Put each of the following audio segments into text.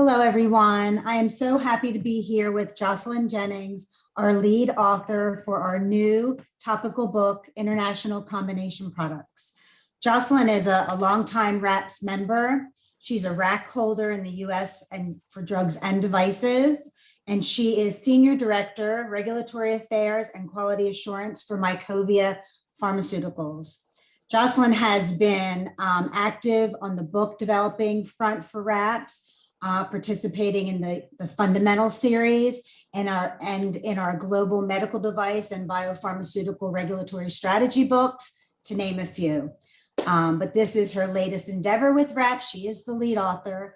Hello, everyone. I am so happy to be here with Jocelyn Jennings, our lead author for our new topical book, International Combination Products. Jocelyn is a longtime RAPS member. She's a RAC holder in the US and for drugs and devices. And she is Senior Director, Regulatory Affairs and Quality Assurance for Mycovia Pharmaceuticals. Jocelyn has been active on the book developing front for RAPS, participating in the fundamental series and in our global medical device and biopharmaceutical regulatory strategy books, to name a few. But this is her latest endeavor with RAPS. She is the lead author.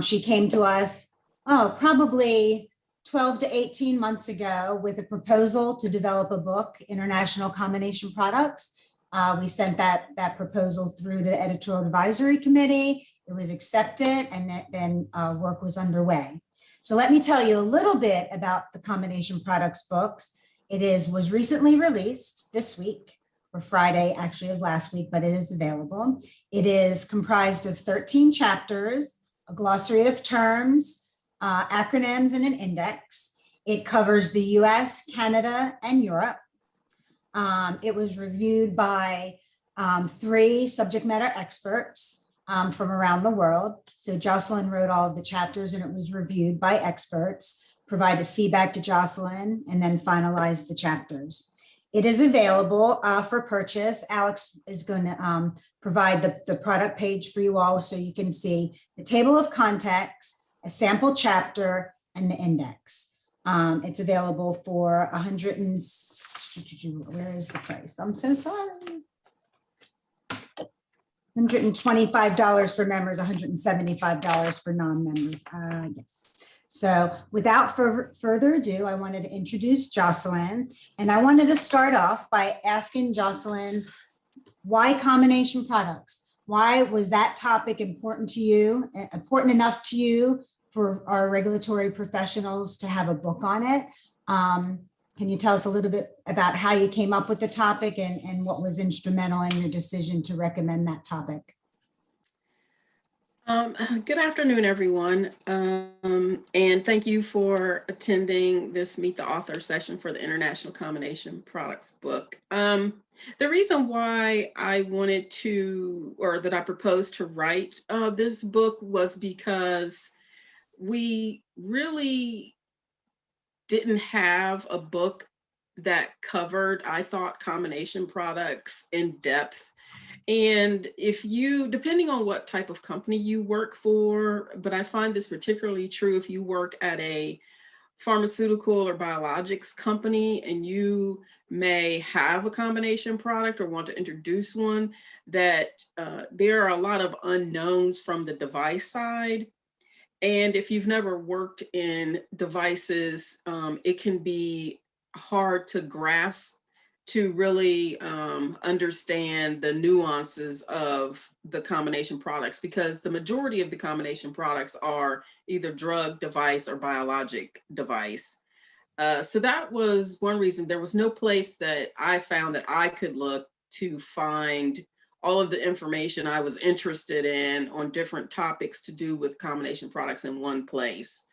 She came to us, probably 12 to 18 months ago with a proposal to develop a book, International Combination Products. We sent that proposal through to the editorial advisory committee. It was accepted, and then work was underway. So let me tell you a little bit about the Combination Products books. It was recently released this week, or Friday actually of last week, but it is available. It is comprised of 13 chapters, a glossary of terms, acronyms, and an index. It covers the US, Canada, and Europe. It was reviewed by 3 subject matter experts from around the world. So Jocelyn wrote all of the chapters and it was reviewed by experts, provided feedback to Jocelyn, and then finalized the chapters. It is available for purchase. Alex is going to provide the product page for you all so you can see the table of contents, a sample chapter, and the index. It's available for where is the price? I'm so sorry. $125 for members, $175 for non-members. Yes. So without further ado, I wanted to introduce Jocelyn, and I wanted to start off by asking Jocelyn, why combination products? Why was that topic important to you, important enough to you for our regulatory professionals to have a book on it? Can you tell us a little bit about how you came up with the topic and what was instrumental in your decision to recommend that topic? Good afternoon, everyone. And thank you for attending this Meet the Author session for the International Combination Products book. The reason why I wanted to, or that I proposed to write this book was because we really didn't have a book that covered, I thought, combination products in depth. And if you, depending on what type of company you work for, but I find this particularly true if you work at a pharmaceutical or biologics company and you may have a combination product or want to introduce one, that there are a lot of unknowns from the device side. And if you've never worked in devices, it can be hard to grasp, to really understand the nuances of the combination products, because the majority of the combination products are either drug, device, or biologic device. So that was one reason. There was no place that I found that I could look to find all of the information I was interested in on different topics to do with combination products in one place.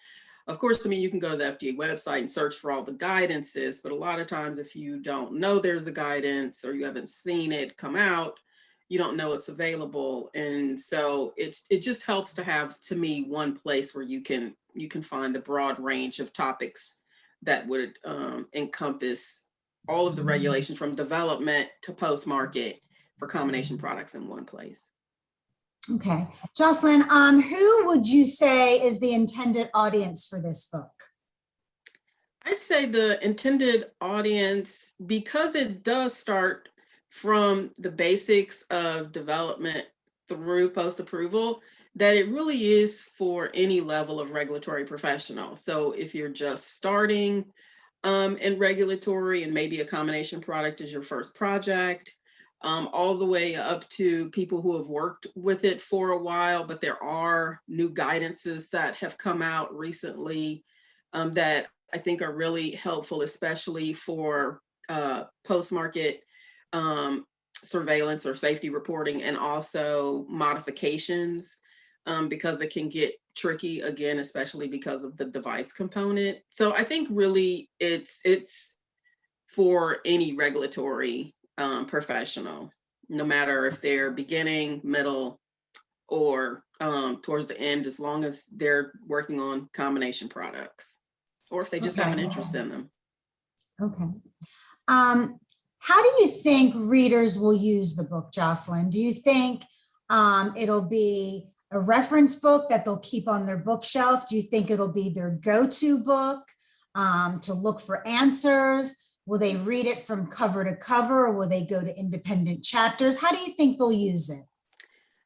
Of course, I mean, you can go to the FDA website and search for all the guidances, but a lot of times if you don't know there's a guidance or you haven't seen it come out, you don't know it's available. And so it just helps to have, to me, one place where you can find the broad range of topics that would encompass all of the regulations from development to post-market for combination products in one place. Okay, Jocelyn, who would you say is the intended audience for this book? I'd say the intended audience, because it does start from the basics of development through post-approval, that it really is for any level of regulatory professional. So if you're just starting in regulatory and maybe a combination product is your first project, all the way up to people who have worked with it for a while, but there are new guidances that have come out recently that I think are really helpful, especially for post-market surveillance or safety reporting, and also modifications, because it can get tricky, again, especially because of the device component. So I think really it's for any regulatory professional, no matter if they're beginning, middle, or towards the end, as long as they're working on combination products, or if they just have an interest in them. Okay. How do you think readers will use the book, Jocelyn? Do you think it'll be a reference book that they'll keep on their bookshelf? Do you think it'll be their go-to book to look for answers? Will they read it from cover to cover, or will they go to independent chapters? How do you think they'll use it?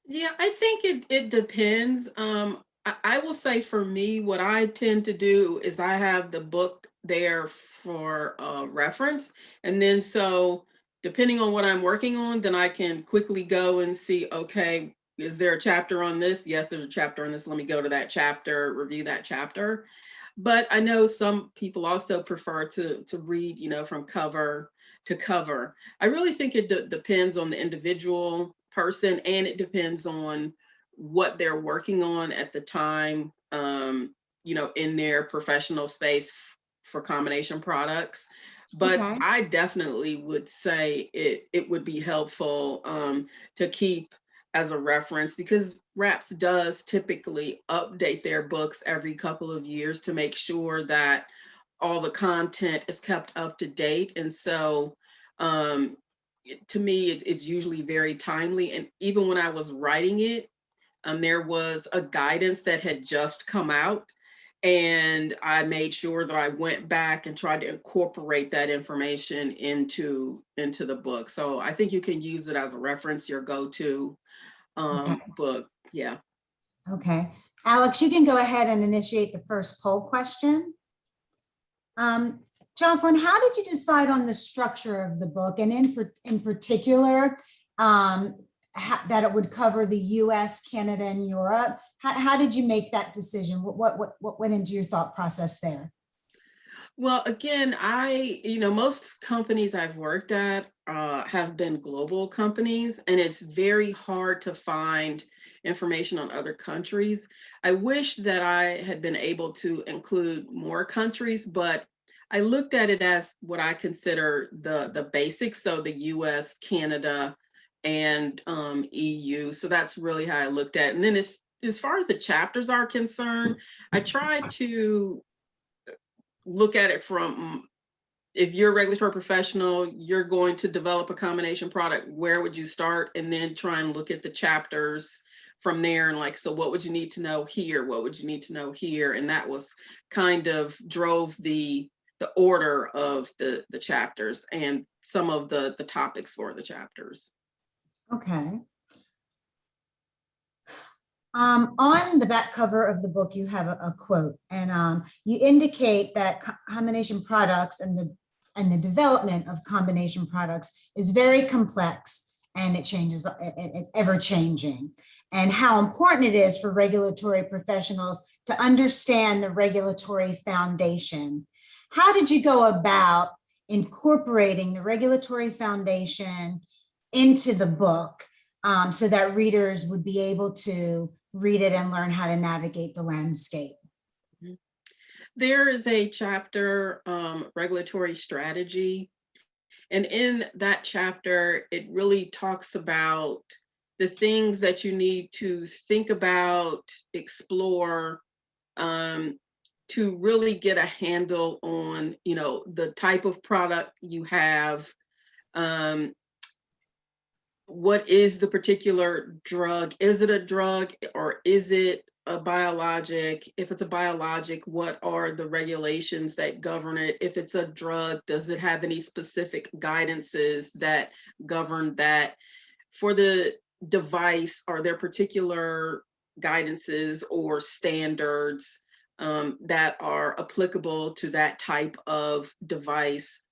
Yeah, I think it depends. I will say for me, what I tend to do is I have the book there for reference. And then so depending on what I'm working on, then I can quickly go and see, okay, is there a chapter on this? Yes, there's a chapter on this. Let me go to that chapter, review that chapter. But I know some people also prefer to read, you know, from cover to cover. I really think it depends on the individual person, and it depends on what they're working on at the time, you know, in their professional space for combination products. But Okay. I definitely would say it would be helpful to keep as a reference, because RAPS does typically update their books every couple of years to make sure that all the content is kept up to date. And so to me, it's usually very timely. And even when I was writing it, there was a guidance that had just come out, and I made sure that I went back and tried to incorporate that information into the book. So I think you can use it as a reference, your go-to Okay. book. Yeah. Okay. Alex, you can go ahead and initiate the first poll question. Jocelyn, how did you decide on the structure of the book, and in particular, that it would cover the US, Canada, and Europe? How did you make that decision? What went into your thought process there? Well, again, you know, most companies I've worked at have been global companies, and it's very hard to find information on other countries. I wish that I had been able to include more countries, but I looked at it as what I consider the basics. So the US, Canada, and EU. So that's really how I looked at it. And then as far as the chapters are concerned, I tried to look at it from, if you're a regulatory professional, you're going to develop a combination product, where would you start? And then try and look at the chapters from there, and like, so what would you need to know here? What would you need to know here? And that was kind of drove the order of the chapters and some of the topics for the chapters. Okay. On the back cover of the book, you have a quote, and you indicate that combination products and the development of combination products is very complex, and it changes, it's ever changing, and how important it is for regulatory professionals to understand the regulatory foundation. How did you go about incorporating the regulatory foundation into the book so that readers would be able to read it and learn how to navigate the landscape? There is a chapter, regulatory strategy. And in that chapter, it really talks about the things that you need to think about, explore, to really get a handle on, you know, the type of product you have. What is the particular drug? Is it a drug, or is it a biologic? If it's a biologic, what are the regulations that govern it? If it's a drug, does it have any specific guidances that govern that? For the device, are there particular guidances or standards that are applicable to that type of device?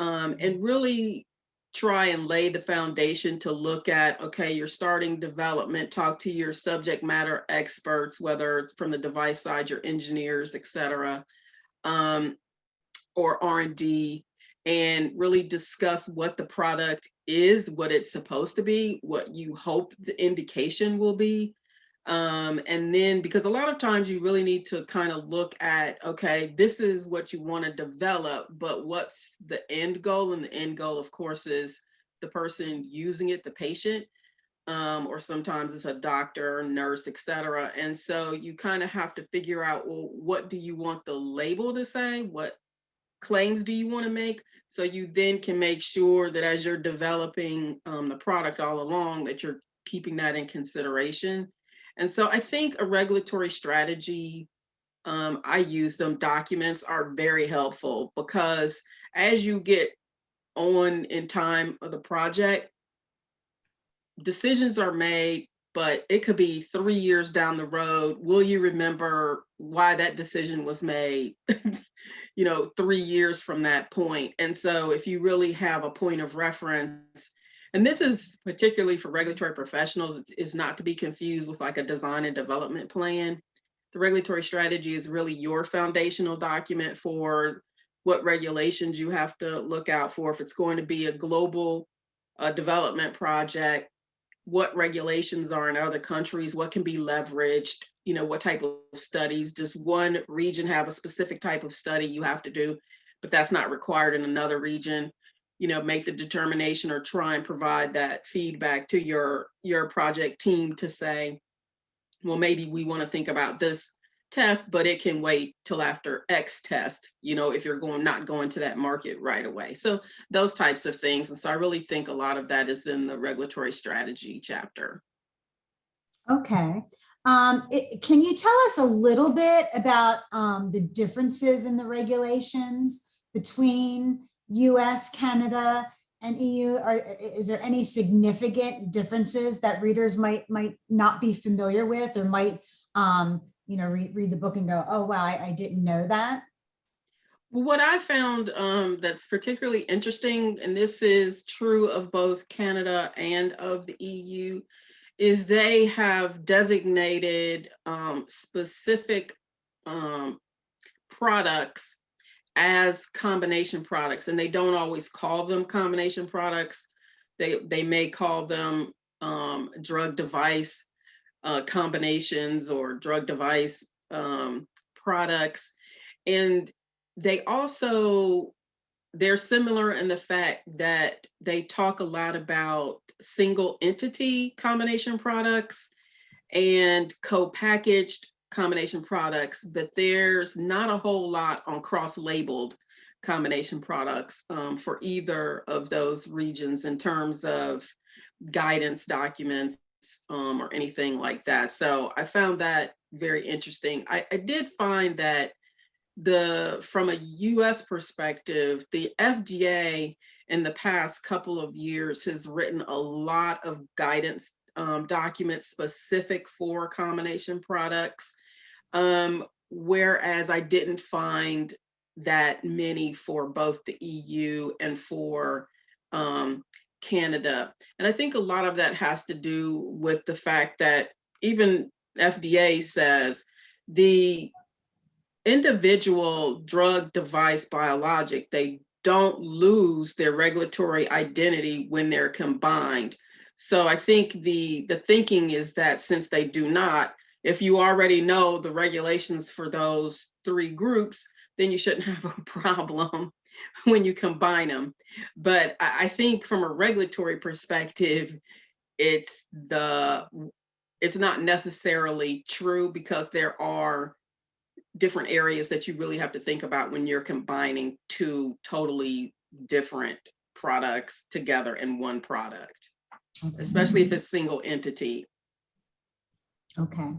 And really try and lay the foundation to look at, okay, you're starting development, talk to your subject matter experts, whether it's from the device side, your engineers, et cetera, or R&D, and really discuss what the product is, what it's supposed to be, what you hope the indication will be, And then, because a lot of times you really need to kind of look at, okay, this is what you want to develop, but what's the end goal? And the end goal, of course, is the person using it, the patient, or sometimes it's a doctor, nurse, etc. And so you kind of have to figure out, well, what do you want the label to say? What claims do you want to make? So you then can make sure that as you're developing the product all along, that you're keeping that in consideration. And so I think a regulatory strategy, I use them, documents are very helpful, because as you get on in time of the project, decisions are made, but it could be 3 years down the road. Will you remember why that decision was made, 3 years from that point? And so if you really have a point of reference, and this is particularly for regulatory professionals, is not to be confused with like a design and development plan. The regulatory strategy is really your foundational document for what regulations you have to look out for. If it's going to be a global development project, what regulations are in other countries, what can be leveraged, what type of studies. Does one region have a specific type of study you have to do, but that's not required in another region? Make the determination or try and provide that feedback to your project team to say, well, maybe we want to think about this test, but it can wait till after X test, if you're not going to that market right away. So those types of things. And so I really think a lot of that is in the regulatory strategy chapter. Okay. Can you tell us a little bit about the differences in the regulations between US, Canada, and EU? Is there any significant differences that readers might not be familiar with, or might read the book and go, oh, wow, I didn't know that? What I found that's particularly interesting, and this is true of both Canada and of the EU, is they have designated specific products as combination products, and they don't always call them combination products. They may call them drug device combinations or drug device products. And they're similar in the fact that they talk a lot about single entity combination products and co-packaged combination products, but there's not a whole lot on cross-labeled combination products for either of those regions in terms of guidance documents or anything like that. So I found that very interesting. I did find that from a US perspective, the FDA in the past couple of years has written a lot of guidance documents specific for combination products, whereas I didn't find that many for both the EU and for Canada. And I think a lot of that has to do with the fact that even FDA says the individual drug, device, biologic, they don't lose their regulatory identity when they're combined. So I think the thinking is that since they do not, if you already know the regulations for those three groups, then you shouldn't have a problem when you combine them. But I think from a regulatory perspective, it's not necessarily true, because there are different areas that you really have to think about when you're combining two totally different products together in one product, especially if it's single entity. Okay.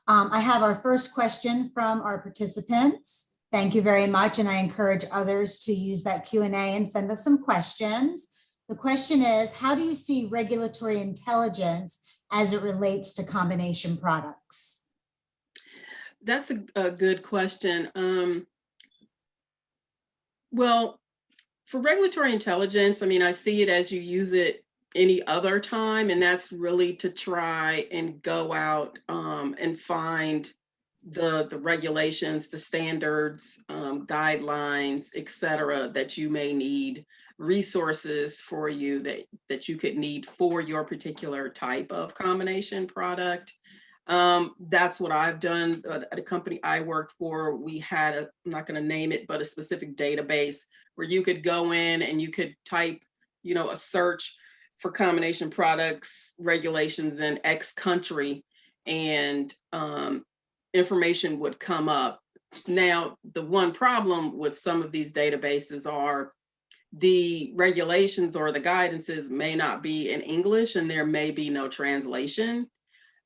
I have our first question from our participants. Thank you very much. And I encourage others to use that Q&A and send us some questions. The question is, how do you see regulatory intelligence as it relates to combination products? That's a good question. Well, for regulatory intelligence, I mean, I see it as you use it any other time, and that's really to try and go out and find the regulations, the standards, guidelines, et cetera, that you may need, resources for you that you could need for your particular type of combination product. That's what I've done. At a company I worked for, we had I'm not going to name it, but a specific database where you could go in and you could type, a search for combination products regulations in X country, and information would come up. Now, the one problem with some of these databases are the regulations or the guidances may not be in English, and there may be no translation.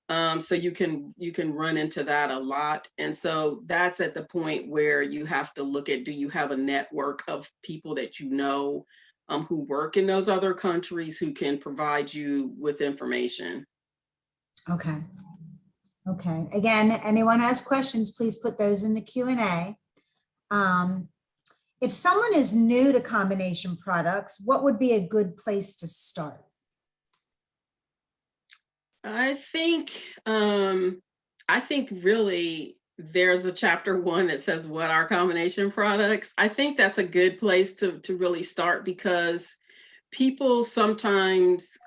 So you can run into that a lot. And so that's at the point where you have to look at, do you have a network of people that who work in those other countries who can provide you with information? Okay. Okay. Again, anyone has questions, please put those in the Q&A. If someone is new to combination products, what would be a good place to start? I think really there's a chapter 1 that says what are combination products. I think that's a good place to really start, because people sometimes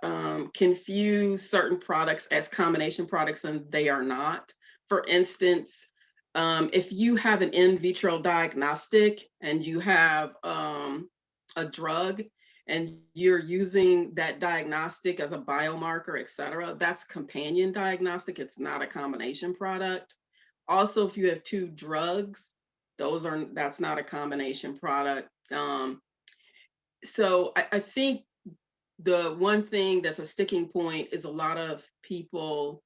confuse certain products as combination products, and they are not. For instance, if you have an in vitro diagnostic and you have a drug and you're using that diagnostic as a biomarker, et cetera, that's companion diagnostic. It's not a combination product. Also, if you have 2 drugs, that's not a combination product. So I think the one thing that's a sticking point is a lot of people,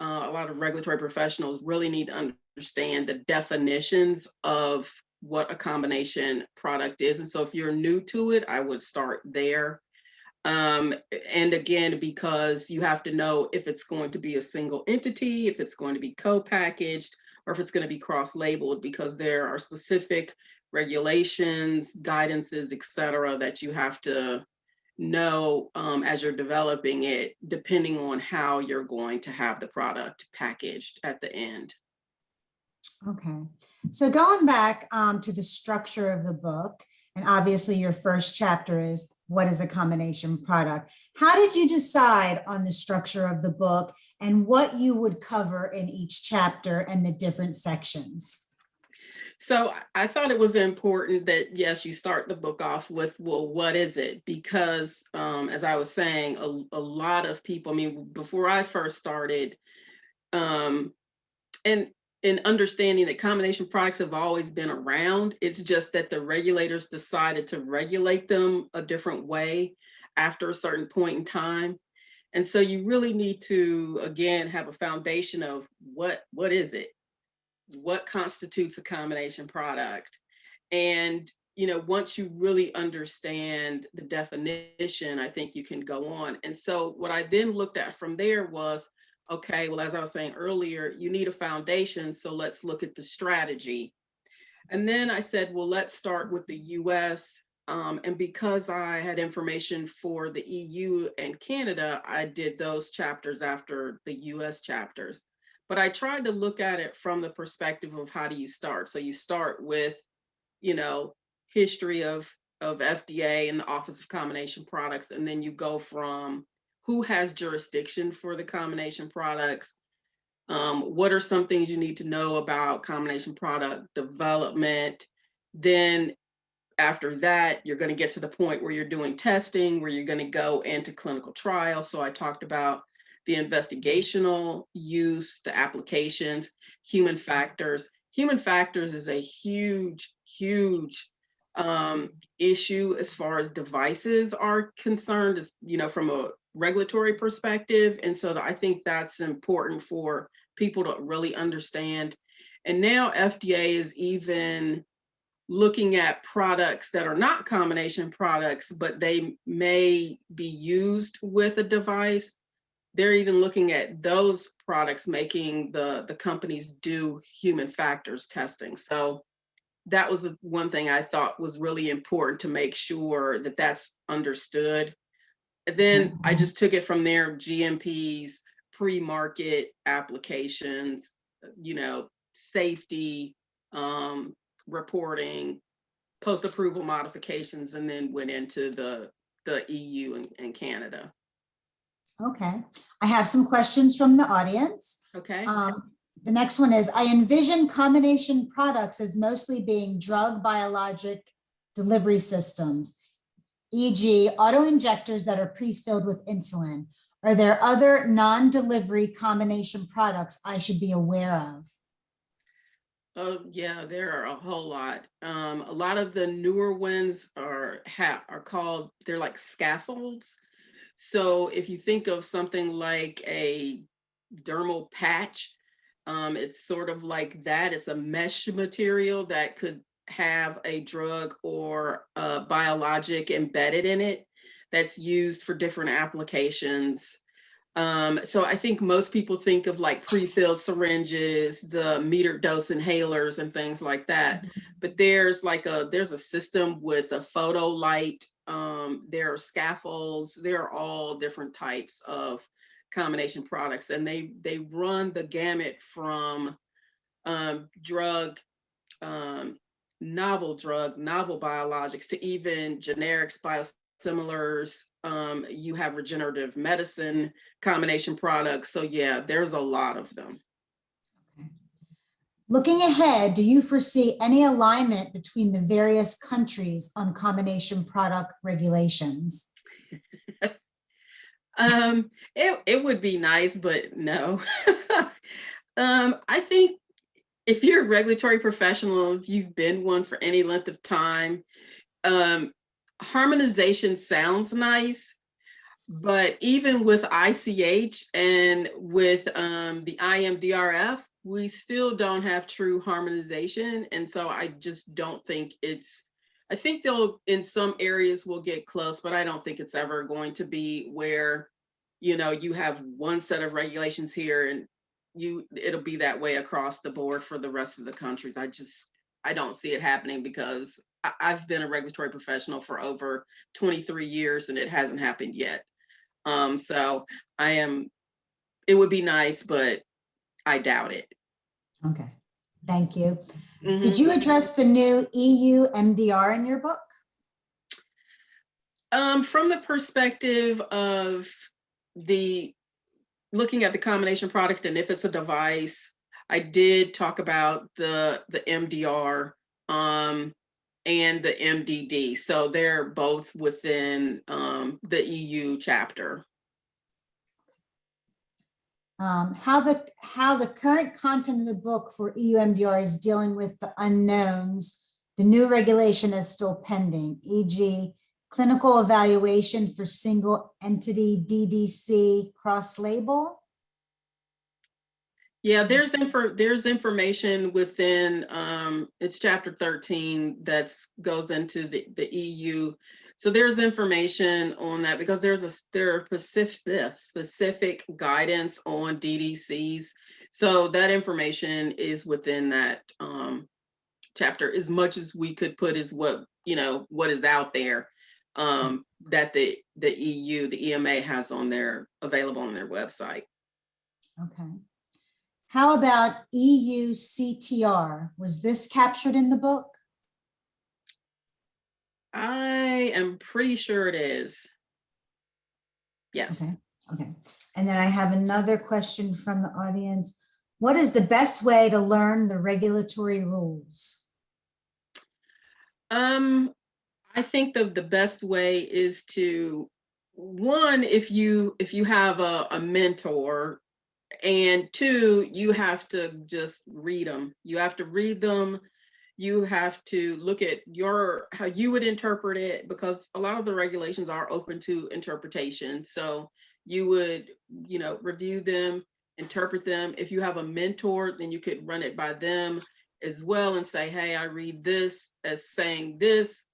a lot of regulatory professionals really need to understand the definitions of what a combination product is. And so if you're new to it, I would start there. And again, because you have to know if it's going to be a single entity, if it's going to be co-packaged, or if it's going to be cross-labeled, because there are specific regulations, guidances, et cetera, that you have to know as you're developing it, depending on how you're going to have the product packaged at the end. Okay, so going back to the structure of the book, and obviously your first chapter is what is a combination product? How did you decide on the structure of the book and what you would cover in each chapter and the different sections? So I thought it was important that, yes, you start the book off with, well, what is it? Because as I was saying, a lot of people, I mean, before I first started, and in understanding that combination products have always been around, it's just that the regulators decided to regulate them a different way after a certain point in time. And so you really need to, again, have a foundation of what is it? What constitutes a combination product? And once you really understand the definition, I think you can go on. And so what I then looked at from there was, okay, well, as I was saying earlier, you need a foundation, so let's look at the strategy. And then I said, well, let's start with the US. And because I had information for the EU and Canada, I did those chapters after the US chapters. But I tried to look at it from the perspective of, how do you start? So you start with, history of FDA and the Office of Combination Products, and then you go from who has jurisdiction for the combination products, what are some things you need to know about combination product development. Then after that, you're going to get to the point where you're doing testing, where you're going to go into clinical trials. So I talked about the investigational use, the applications, human factors. Human factors is a huge issue as far as devices are concerned, as from a regulatory perspective. And so I think that's important for people to really understand. And now FDA is even looking at products that are not combination products, but they may be used with a device. They're even looking at those products, making the companies do human factors testing. So that was one thing I thought was really important, to make sure that that's understood. And then I just took it from there: GMPs, pre-market applications, safety, reporting, post-approval modifications, and then went into the EU and Canada. Okay. I have some questions from the audience. Okay. The next one is, I envision combination products as mostly being drug biologic delivery systems, e.g. auto-injectors that are pre-filled with insulin. Are there other non-delivery combination products I should be aware of? Oh yeah, there are a whole lot. A lot of the newer ones are called, they're like scaffolds. So if you think of something like a dermal patch, it's sort of like that. It's a mesh material that could have a drug or a biologic embedded in it that's used for different applications. So I think most people think of like pre-filled syringes, the metered dose inhalers and things like that. But there's a system with a photo light. There are scaffolds. There are all different types of combination products, and they run the gamut from drug, novel biologics to even generics, biosimilars. You have regenerative medicine combination products. So yeah, there's a lot of them. Okay. Looking ahead, do you foresee any alignment between the various countries on combination product regulations? It would be nice, but no. I think if you're a regulatory professional, if you've been one for any length of time, harmonization sounds nice, but even with ICH and with the EUMDR, we still don't have true harmonization. And so I just don't think I think they'll, in some areas will get close, but I don't think it's ever going to be where, you have one set of regulations here and it'll be that way across the board for the rest of the countries. I don't see it happening because I've been a regulatory professional for over 23 years and it hasn't happened yet. So it would be nice, but I doubt it. Okay, thank you. Did you address the new EUMDR in your book? From the perspective of looking at the combination product, and if it's a device, I did talk about the MDR and the MDD. So they're both within the EU chapter. How the current content of the book for EUMDR is dealing with the unknowns. The new regulation is still pending, e.g. clinical evaluation for single entity DDC cross-label. Yeah, there's information within it's chapter 13 that goes into the EU. So there's information on that because there are specific guidance on DDCs. So that information is within that chapter. As much as we could put is what is out there that the EU, the EMA has available on their website. Okay. How about EU CTR? Was this captured in the book? I am pretty sure it is. Yes. Okay. And then I have another question from the audience. What is the best way to learn the regulatory rules? I think the best way is to, one, if you have a mentor, and two, you have to just read them. You have to read them. You have to look at how you would interpret it, because a lot of the regulations are open to interpretation. So you would, review them, interpret them. If you have a mentor, then you could run it by them as well and say, hey, I read this as saying this.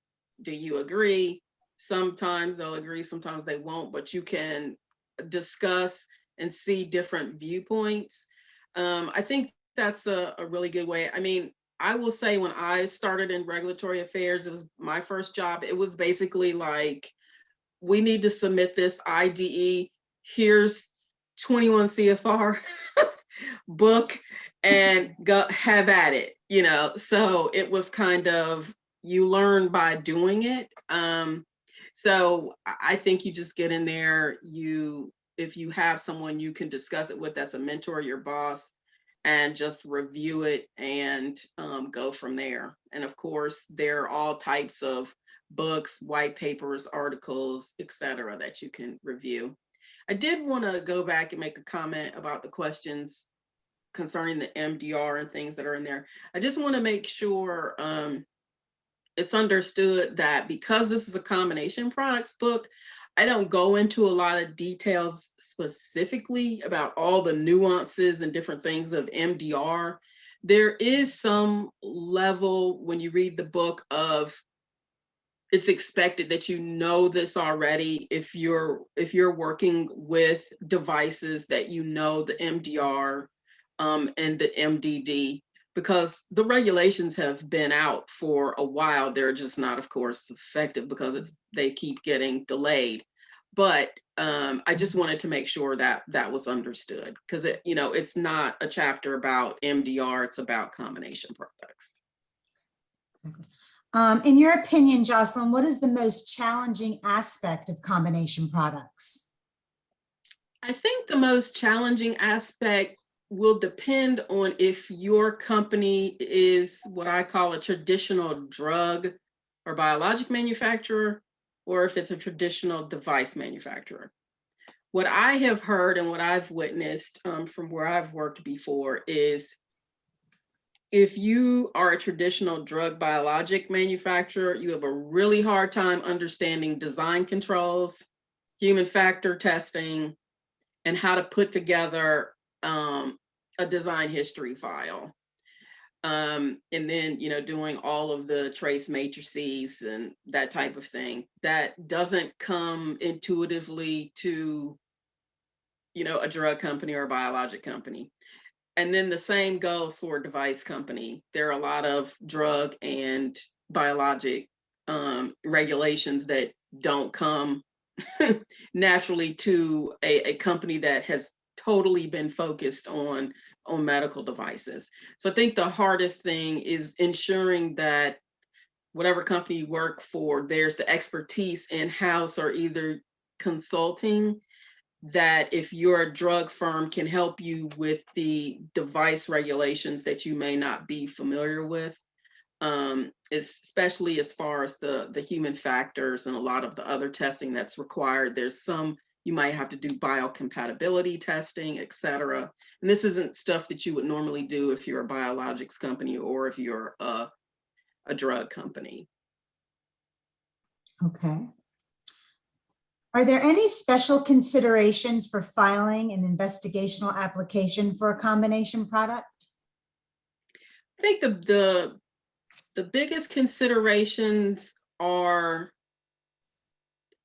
Do you agree? Sometimes they'll agree, sometimes they won't, but you can discuss and see different viewpoints. I think that's a really good way. I mean, I will say when I started in regulatory affairs, it was my first job. It was basically like, we need to submit this IDE. Here's 21 CFR book and go have at it, So it was kind of, you learn by doing it. So I think you just get in there, if you have someone you can discuss it with that's a mentor, your boss, and just review it and go from there. And of course, there are all types of books, white papers, articles, etc., that you can review. I did want to go back and make a comment about the questions concerning the MDR and things that are in there. I just want to make sure it's understood that because this is a combination products book, I don't go into a lot of details specifically about all the nuances and different things of MDR. There is some level when you read the book of it's expected that you know this already if you're working with devices that you know the MDR and the MDD, because the regulations have been out for a while. They're just not, of course, effective because they keep getting delayed. But I just wanted to make sure that that was understood, because it's not a chapter about MDR, it's about combination products. In your opinion, Jocelyn, what is the most challenging aspect of combination products? I think the most challenging aspect will depend on if your company is what I call a traditional drug or biologic manufacturer, or if it's a traditional device manufacturer. What I have heard and what I've witnessed from where I've worked before is if you are a traditional drug biologic manufacturer, you have a really hard time understanding design controls, human factor testing, and how to put together a design history file. And then, doing all of the trace matrices and that type of thing. That doesn't come intuitively to, a drug company or a biologic company. And then the same goes for a device company. There are a lot of drug and biologic regulations that don't come naturally to a company that has totally been focused on medical devices. So I think the hardest thing is ensuring that whatever company you work for, there's the expertise in-house or either consulting, that if you're a drug firm can help you with the device regulations that you may not be familiar with, especially as far as the human factors and a lot of the other testing that's required. There's some, you might have to do biocompatibility testing, et cetera. And this isn't stuff that you would normally do if you're a biologics company or if you're a drug company. Okay. Are there any special considerations for filing an investigational application for a combination product? I think the biggest considerations are,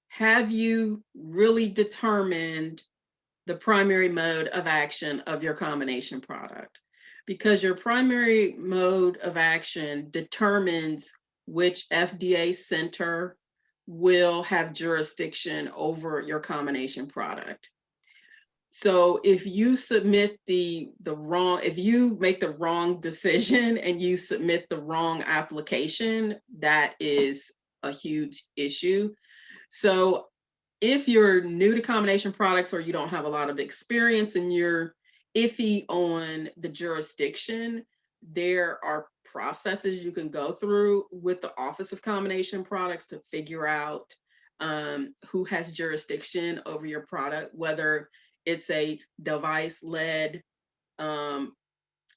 have you really determined the primary mode of action of your combination product? Because your primary mode of action determines which FDA center will have jurisdiction over your combination product. So if you submit if you make the wrong decision and you submit the wrong application, that is a huge issue. So if you're new to combination products or you don't have a lot of experience and you're iffy on the jurisdiction, there are processes you can go through with the Office of Combination Products to figure out who has jurisdiction over your product, whether it's a device-led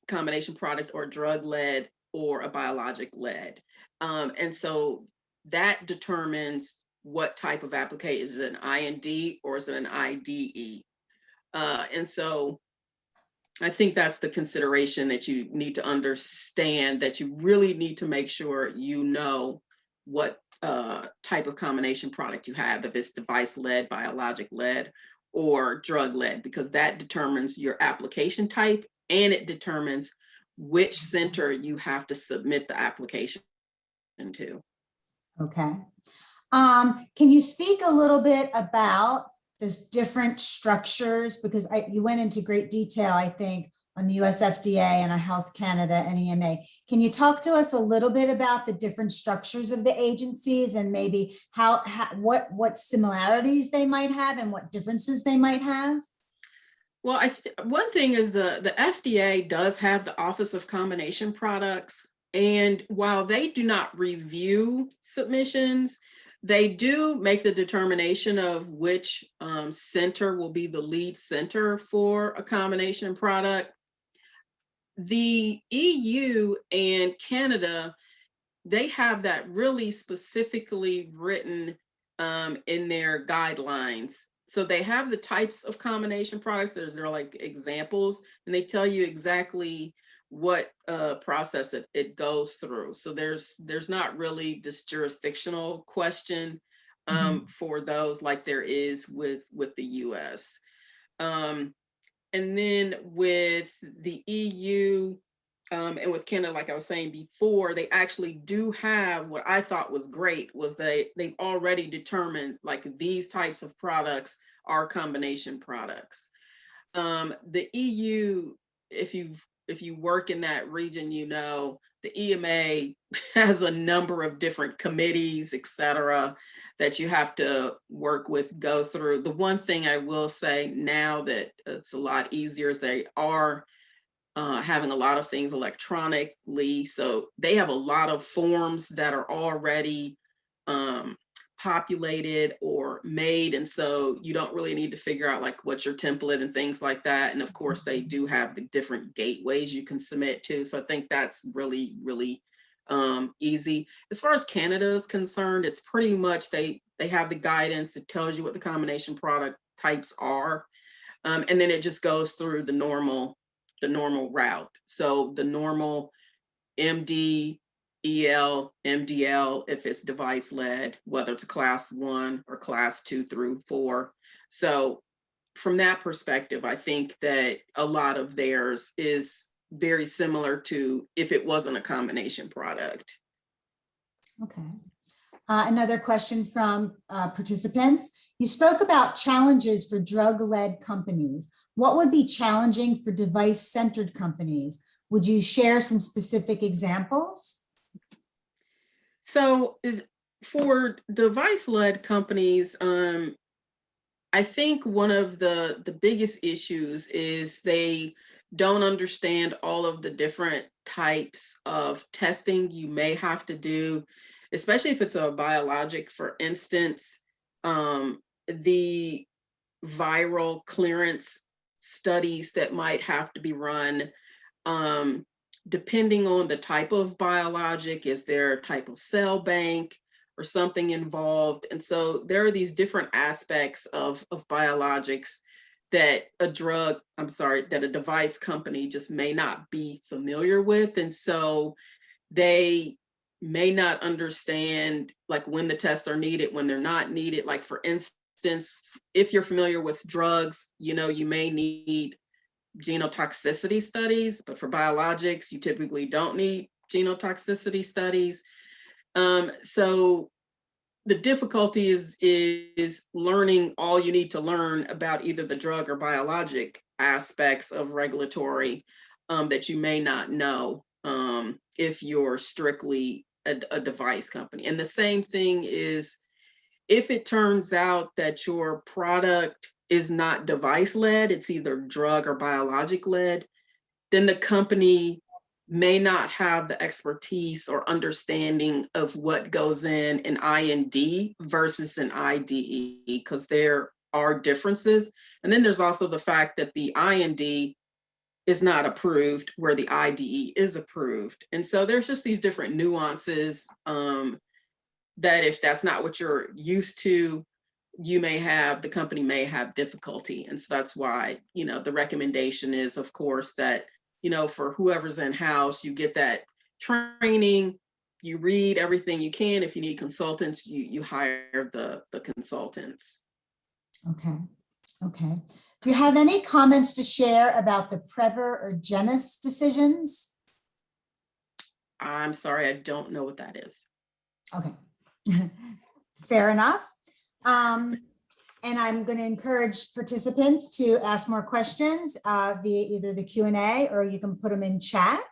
combination product or drug-led or a biologic-led. And so that determines what type of application. Is it an IND or is it an IDE? And so I think that's the consideration that you need to understand, that you really need to make sure you know what type of combination product you have, if it's device-led, biologic-led, or drug-led, because that determines your application type and it determines which center you have to submit the application to. Okay. Can you speak a little bit about those different structures? Because you went into great detail, I think, on the US FDA and on Health Canada and EMA. Can you talk to us a little bit about the different structures of the agencies and maybe what similarities they might have and what differences they might have? Well, one thing is the FDA does have the Office of Combination Products. And while they do not review submissions, they do make the determination of which center will be the lead center for a combination product. The EU and Canada, they have that really specifically written in their guidelines. So they have the types of combination products. They're like examples, and they tell you exactly what process it goes through. So there's not really this jurisdictional question for those like there is with the US. And then with the EU and with Canada, like I was saying before, they actually do have what I thought was great was they've already determined like these types of products are combination products. The EU, if you work in that region, you know, the EMA has a number of different committees, et cetera, that you have to work with, go through. The one thing I will say now that it's a lot easier is they are having a lot of things electronically. So they have a lot of forms that are already populated or made. And so you don't really need to figure out like what's your template and things like that. And of course, they do have the different gateways you can submit to. So I think that's really, really easy. As far as Canada is concerned, it's pretty much they have the guidance that tells you what the combination product types are. And then it just goes through the normal route. So the normal MD, EL, MDL, if it's device led, whether it's class 1 or class 2 through 4. So from that perspective, I think that a lot of theirs is very similar to if it wasn't a combination product. Okay. Another question from participants. You spoke about challenges for drug-led companies. What would be challenging for device-centered companies? Would you share some specific examples? So for device-led companies, I think one of the biggest issues is they don't understand all of the different types of testing you may have to do, especially if it's a biologic. For instance, the viral clearance studies that might have to be run, depending on the type of biologic. Is there a type of cell bank or something involved? And so there are these different aspects of biologics that a device company just may not be familiar with. And so they may not understand like when the tests are needed, when they're not needed. Like for instance, if you're familiar with drugs, you know, you may need genotoxicity studies, but for biologics, you typically don't need genotoxicity studies. So the difficulty is learning all you need to learn about either the drug or biologic aspects of regulatory that you may not know if you're strictly a device company. And the same thing is if it turns out that your product is not device-led, it's either drug or biologic-led, then the company may not have the expertise or understanding of what goes in an IND versus an IDE, because there are differences. And then there's also the fact that the IND is not approved where the IDE is approved. And so there's just these different nuances that if that's not what you're used to, the company may have difficulty. And so that's why, you know, the recommendation is, of course, that, you know, for whoever's in-house, you get that training, you read everything you can. If you need consultants, you hire the consultants. Okay. Do you have any comments to share about the Prever or Genus decisions? I'm sorry, I don't know what that is. Okay, fair enough. And I'm going to encourage participants to ask more questions via either the Q&A or you can put them in chat.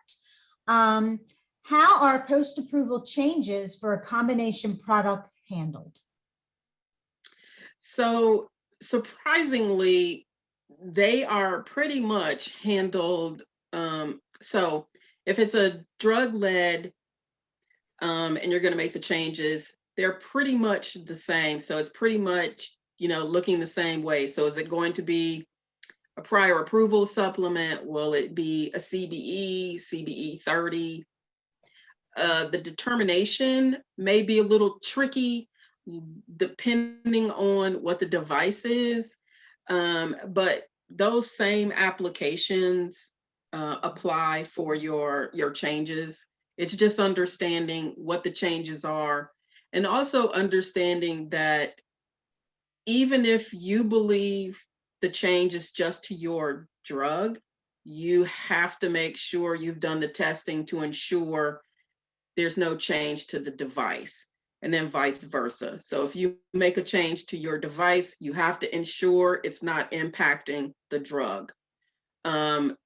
How are post-approval changes for a combination product handled? So surprisingly, they are pretty much handled. So if it's a drug-led and you're going to make the changes, they're pretty much the same. So it's pretty much, looking the same way. So is it going to be a prior approval supplement? Will it be a CBE 30? The determination may be a little tricky depending on what the device is, but those same applications apply for your changes. It's just understanding what the changes are and also understanding that even if you believe the change is just to your drug, you have to make sure you've done the testing to ensure there's no change to the device, and then vice versa. So if you make a change to your device, you have to ensure it's not impacting the drug. And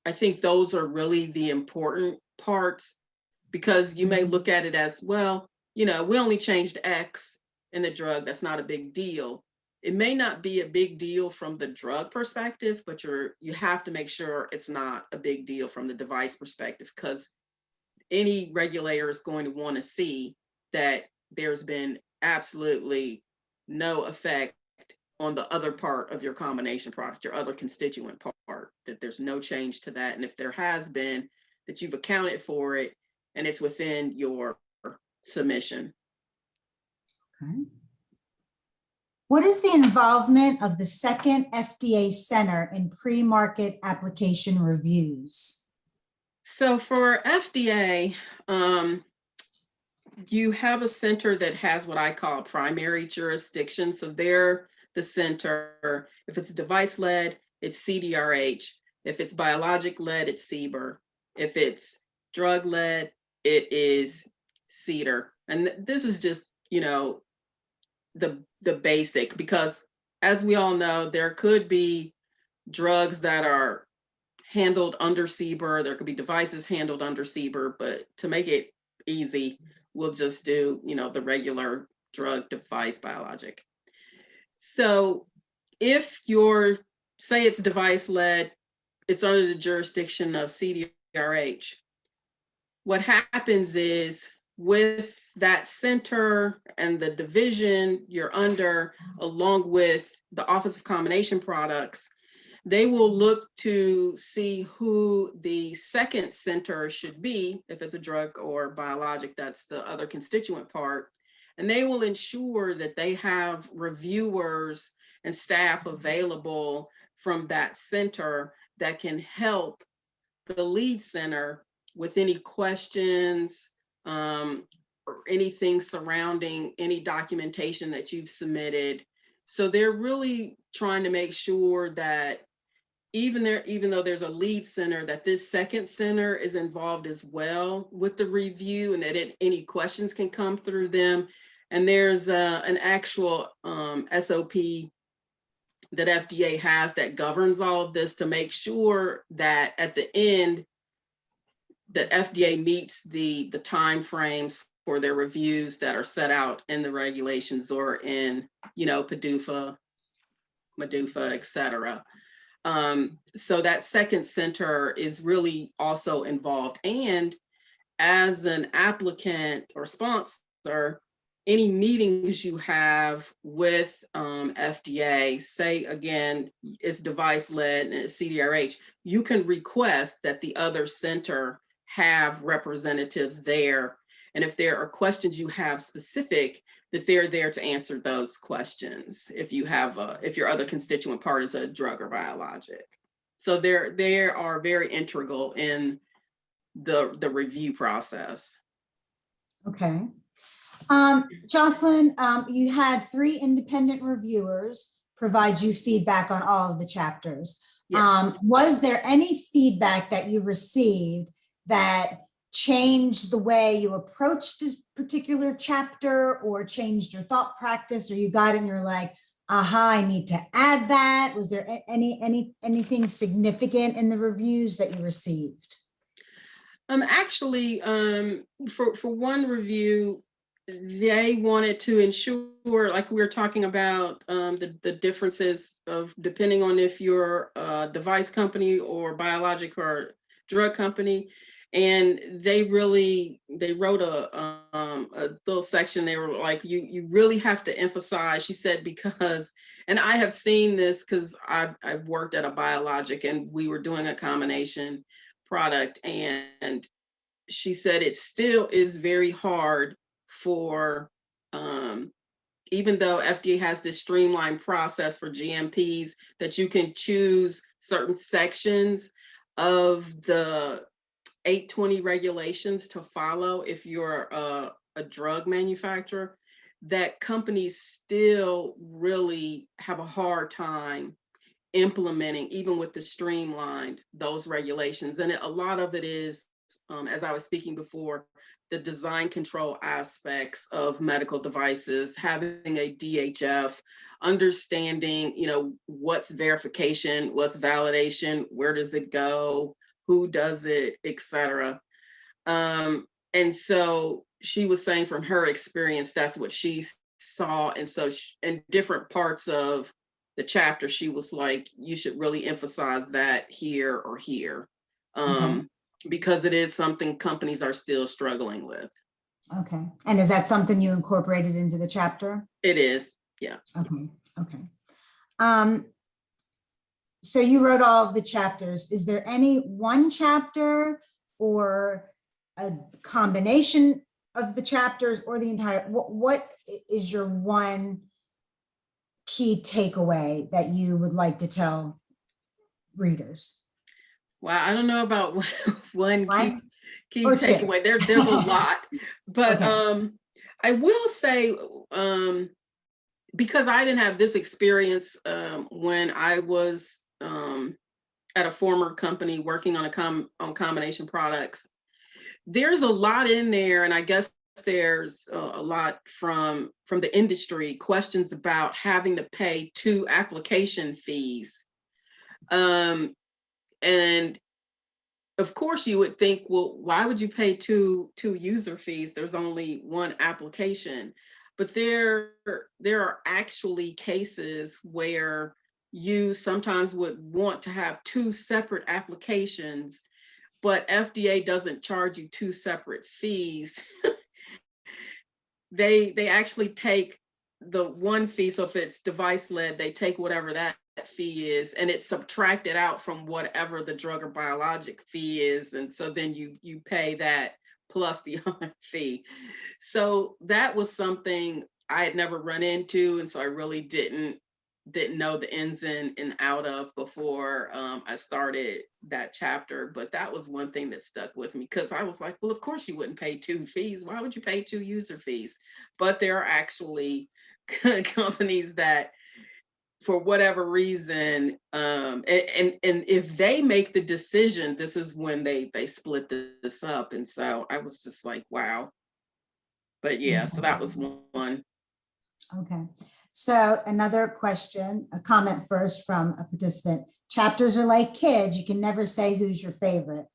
I think those are really the important parts, because you may look at it as, well, we only changed X in the drug, that's not a big deal. It may not be a big deal from the drug perspective, but you have to make sure it's not a big deal from the device perspective, because any regulator is going to want to see that there's been absolutely no effect on the other part of your combination product, your other constituent part, that there's no change to that. And if there has been, that you've accounted for it and it's within your submission. Okay. What is the involvement of the second FDA center in pre-market application reviews? So for FDA, you have a center that has what I call primary jurisdiction. So they're the center. If it's device-led, it's CDRH. If it's biologic-led, it's CBER. If it's drug-led, it is CDER. And this is just, the basic, because as we all know, there could be drugs that are handled under CBER. There could be devices handled under CBER, but to make it easy, we'll just do, the regular drug, device, biologic. So if say it's device-led, it's under the jurisdiction of CDRH. What happens is, with that center and the division you're under, along with the Office of Combination Products, they will look to see who the second center should be. If it's a drug or biologic, that's the other constituent part. And they will ensure that they have reviewers and staff available from that center that can help the lead center with any questions or anything surrounding any documentation that you've submitted. So they're really trying to make sure that even though there's a lead center, that this second center is involved as well with the review, and that any questions can come through them. And there's an actual SOP that FDA has that governs all of this to make sure that at the end, that FDA meets the timeframes for their reviews that are set out in the regulations or in, PDUFA, MDUFA, et cetera. So that second center is really also involved. And as an applicant or sponsor, any meetings you have with FDA, say again, it's device-led and it's CDRH, you can request that the other center have representatives there. And if there are questions you have specific, that they're there to answer those questions. If your other constituent part is a drug or biologic. So they are very integral in the review process. Okay. Jocelyn, you had 3 independent reviewers provide you feedback on all of the chapters. Yes. Was there any feedback that you received that changed the way you approached a particular chapter, or changed your thought practice, or you got it and you're like, aha, I need to add that? Was there anything significant in the reviews that you received? Actually, for one review, they wanted to ensure, like we were talking about, the differences of depending on if you're a device company or biologic or drug company. And they wrote a little section. They were like, you really have to emphasize, she said, because, and I have seen this because I've worked at a biologic and we were doing a combination product, and she said it still is very hard for, even though FDA has this streamlined process for GMPs that you can choose certain sections of the 820 regulations to follow if you're a drug manufacturer, that companies still really have a hard time implementing, even with the streamlined, those regulations. And a lot of it is, as I was speaking before, the design control aspects of medical devices, having a DHF, understanding, what's verification, what's validation, where does it go, who does it, etc. And so she was saying from her experience, that's what she saw. And so in different parts of the chapter, she was like, you should really emphasize that here or here, because it is something companies are still struggling with. Okay. And is that something you incorporated into the chapter? It is, yeah. Okay. So you wrote all of the chapters. Is there any one chapter or a combination of the chapters, or the entire, what is your one key takeaway that you would like to tell readers? Well, I don't know about one key or takeaway. There's a lot, but okay. I will say, because I didn't have this experience when I was at a former company working on combination products, there's a lot in there, and I guess there's a lot from the industry, questions about having to pay 2 application fees. And of course you would think, well, why would you pay two user fees? There's only one application. But there are actually cases where you sometimes would want to have 2 separate applications, but FDA doesn't charge you 2 separate fees. They actually take the one fee. So if it's device led, they take whatever that fee is, and it's subtracted out from whatever the drug or biologic fee is. And so then you pay that plus the other fee. So that was something I had never run into. And so I really didn't know the ins and out of before I started that chapter. But that was one thing that stuck with me, because I was like, well, of course you wouldn't pay 2 fees. Why would you pay 2 user fees? But there are actually companies that, for whatever reason, and if they make the decision, this is when they split this up. And so I was just like, wow. But yeah, so that was one. Okay. So another question, a comment first from a participant. Chapters are like kids. You can never say who's your favorite.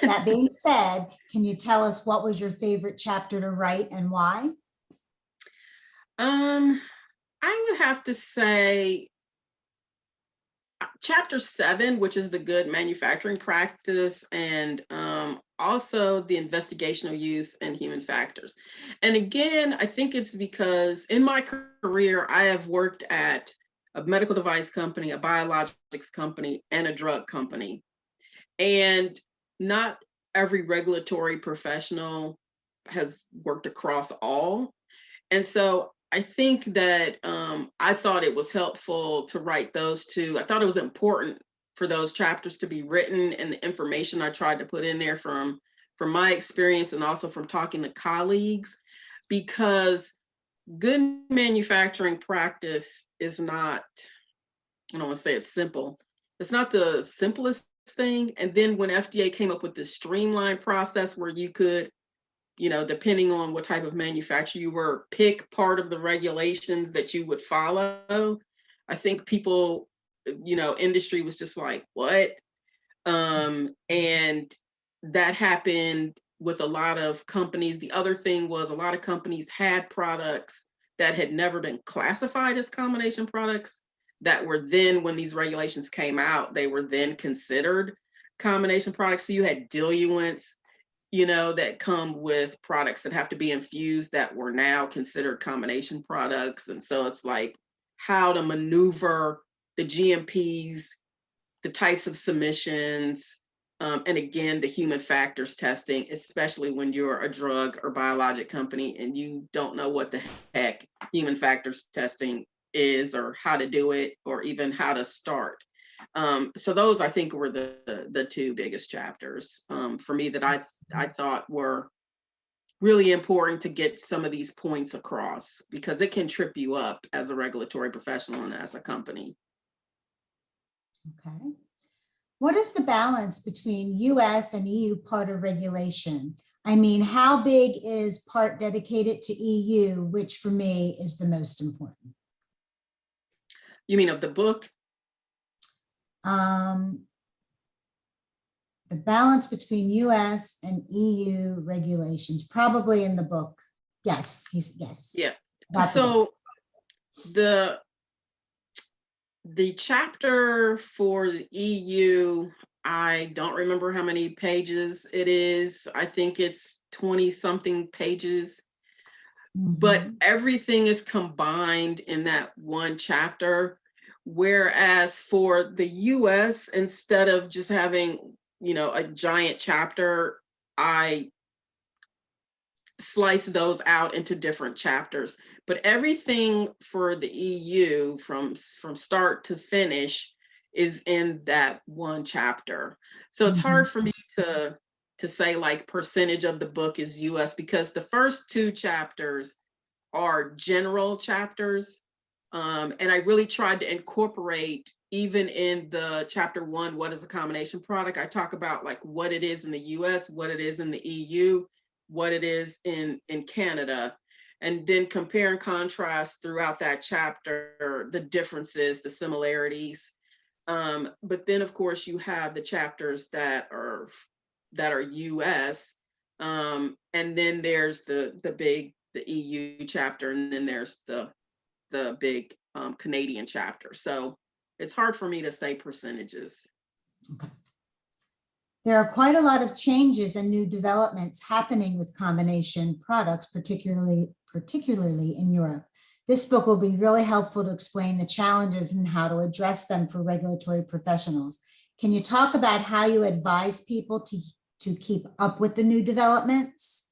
That being said, can you tell us what was your favorite chapter to write and why? I would have to say chapter 7, which is the good manufacturing practice, and also the investigational use and human factors. And again, I think it's because in my career, I have worked at a medical device company, a biologics company, and a drug company. And not every regulatory professional has worked across all. And so I think that I thought it was helpful to write those 2. I thought it was important for those chapters to be written, and the information I tried to put in there from my experience and also from talking to colleagues, because good manufacturing practice is not, I don't want to say it's simple. It's not the simplest thing. And then when FDA came up with this streamlined process where you could, depending on what type of manufacturer you were, pick part of the regulations that you would follow, I think people, industry was just like, what? And that happened with a lot of companies. The other thing was a lot of companies had products that had never been classified as combination products that were then, when these regulations came out, they were then considered combination products. So you had diluents, that come with products that have to be infused that were now considered combination products. And so it's like how to maneuver the GMPs, the types of submissions, and again, the human factors testing, especially when you're a drug or biologic company and you don't know what the heck human factors testing is or how to do it or even how to start. So those, I think, were the two biggest chapters for me that I thought were really important to get some of these points across, because it can trip you up as a regulatory professional and as a company. Okay. What is the balance between US and EU part of regulation? I mean, how big is part dedicated to EU, which for me is the most important? You mean of the book? The balance between US and EU regulations, probably in the book. Yes, yes. Yeah. So the chapter for the EU, I don't remember how many pages it is. I think it's 20 something pages, but everything is combined in that one chapter. Whereas for the US, instead of just having, a giant chapter, I slice those out into different chapters. But everything for the EU from start to finish is in that one chapter. So it's hard for me to say like percentage of the book is US, because the first two chapters are general chapters. And I really tried to incorporate, even in the chapter 1, what is a combination product? I talk about like what it is in the US, what it is in the EU, what it is in Canada, and then compare and contrast throughout that chapter, the differences, the similarities. But then of course you have the chapters that are US, and then there's the EU chapter, and then there's the big Canadian chapter. So it's hard for me to say percentages. Okay. There are quite a lot of changes and new developments happening with combination products, particularly in Europe. This book will be really helpful to explain the challenges and how to address them for regulatory professionals. Can you talk about how you advise people to keep up with the new developments?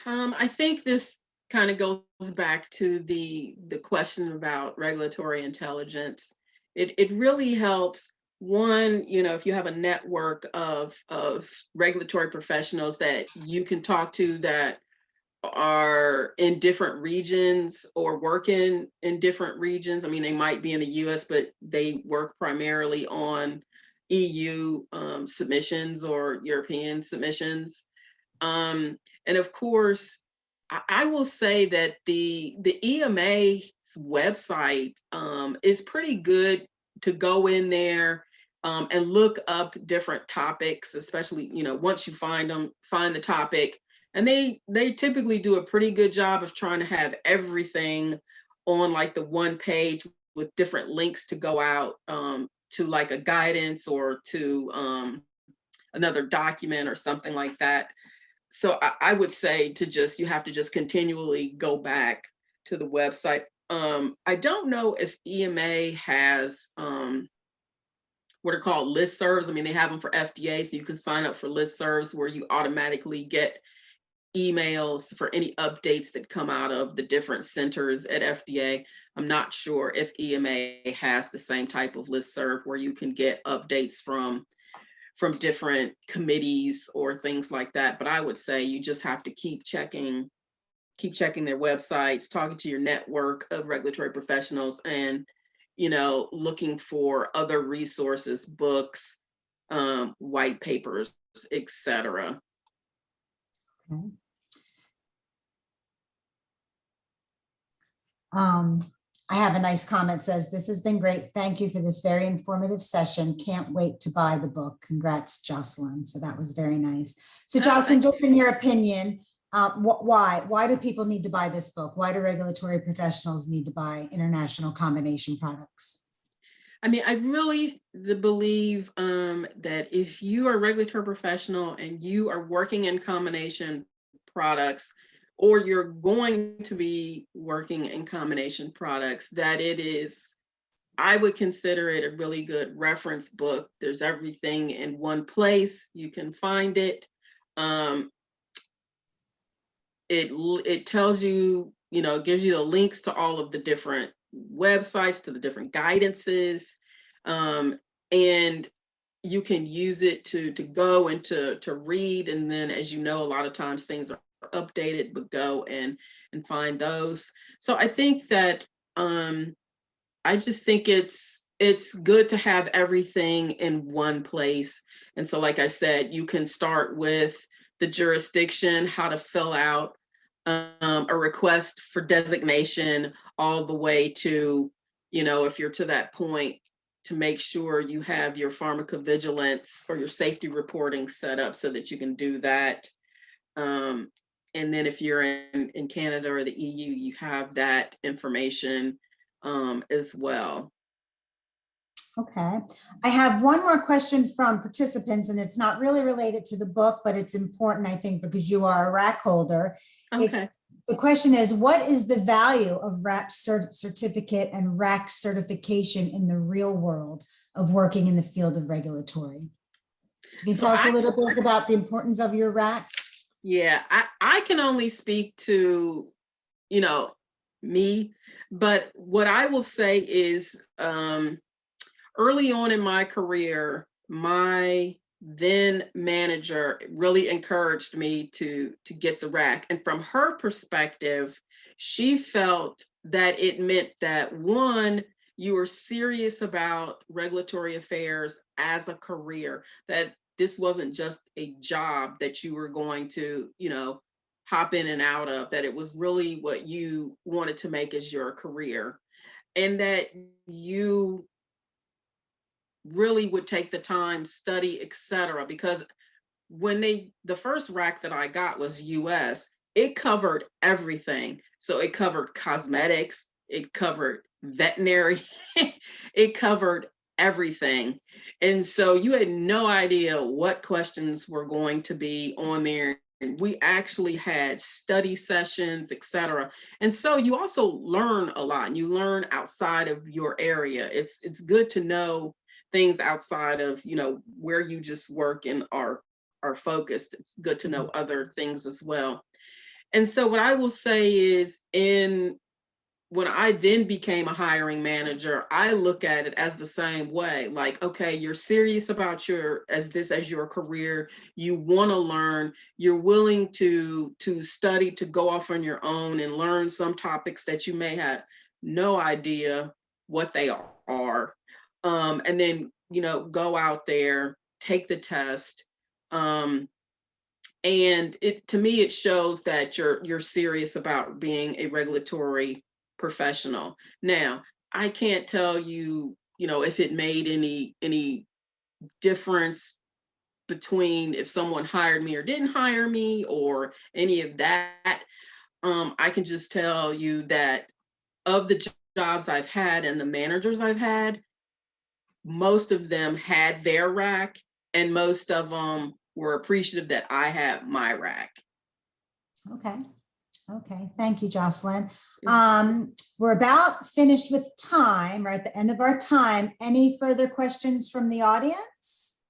I think this kind of goes back to the question about regulatory intelligence. It really helps. One, if you have a network of regulatory professionals that you can talk to that are in different regions or work in different regions. I mean, they might be in the US, but they work primarily on EU submissions or European submissions. And of course, I will say that the EMA's website is pretty good to go in there and look up different topics, especially, once you find the topic. And they typically do a pretty good job of trying to have everything on like the one page with different links to go out to like a guidance or to another document or something like that. So I would say you have to just continually go back to the website. I don't know if EMA has what are called listservs. I mean, they have them for FDA, so you can sign up for listservs where you automatically get emails for any updates that come out of the different centers at FDA. I'm not sure if EMA has the same type of listserv where you can get updates from different committees or things like that. But I would say you just have to keep checking their websites, talking to your network of regulatory professionals, and looking for other resources, books, white papers, etc. Okay. I have a nice comment, says, this has been great. Thank you for this very informative session. Can't wait to buy the book. Congrats, Jocelyn. So that was very nice. So Jocelyn, just in your opinion, why do people need to buy this book? Why do regulatory professionals need to buy international combination products? I mean, I really believe that if you are a regulatory professional and you are working in combination products, or you're going to be working in combination products, that it is, I would consider it a really good reference book. There's everything in one place. You can find it. It tells you, gives you the links to all of the different websites, to the different guidances, and you can use it to go and to read. And then, as you know, a lot of times things are updated, but go and find those. So I think that I just think it's good to have everything in one place. And so, like I said, you can start with the jurisdiction, how to fill out a request for designation, all the way to, if you're to that point, to make sure you have your pharmacovigilance or your safety reporting set up so that you can do that. And then if you're in Canada or the EU, you have that information as well. Okay. I have one more question from participants, and it's not really related to the book, but it's important, I think, because you are a RAC holder. Okay. The question is, what is the value of RAC certificate and RAC certification in the real world of working in the field of regulatory? So can you tell us a little bit about the importance of your RAC? Yeah, I can only speak to, me, but what I will say is early on in my career, my then manager really encouraged me to get the RAC. And from her perspective, she felt that it meant that, one, you were serious about regulatory affairs as a career, that this wasn't just a job that you were going to, hop in and out of, that it was really what you wanted to make as your career, and that you really would take the time, study, etc. Because when the first RAC that I got was US, it covered everything. So it covered cosmetics, it covered veterinary, it covered everything. And so you had no idea what questions were going to be on there. And we actually had study sessions, etc. And so you also learn a lot, and you learn outside of your area. It's good to know things outside of, where you just work and are focused. It's good to know other things as well. And so what I will say is, when I then became a hiring manager, I look at it as the same way. Like, okay, you're serious about your career. You want to learn. You're willing to study, to go off on your own and learn some topics that you may have no idea what they are. And then, go out there, take the test. And to me, it shows that you're serious about being a regulatory professional. Now, I can't tell you, if it made any difference between if someone hired me or didn't hire me or any of that. I can just tell you that of the jobs I've had and the managers I've had, most of them had their RAC, and most of them were appreciative that I had my RAC. Okay. Okay. Thank you, Jocelyn. We're about finished with time. We're at the end of our time. Any further questions from the audience?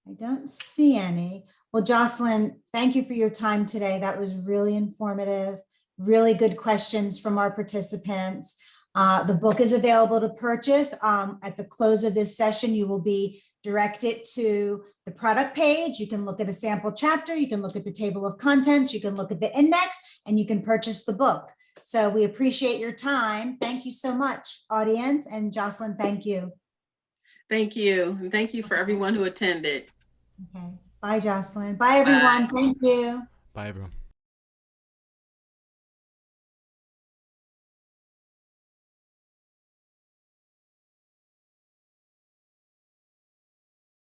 I don't see any. Well, Jocelyn, thank you for your time today. That was really informative, really good questions from our participants. The book is available to purchase. At the close of this session, you will be directed to the product page. You can look at a sample chapter, you can look at the table of contents, you can look at the index, and you can purchase the book. So we appreciate your time. Thank you so much, audience. And Jocelyn, thank you. Thank you. And thank you for everyone who attended. Okay. Bye, Jocelyn. Bye, everyone. Bye. Thank you. Bye, everyone.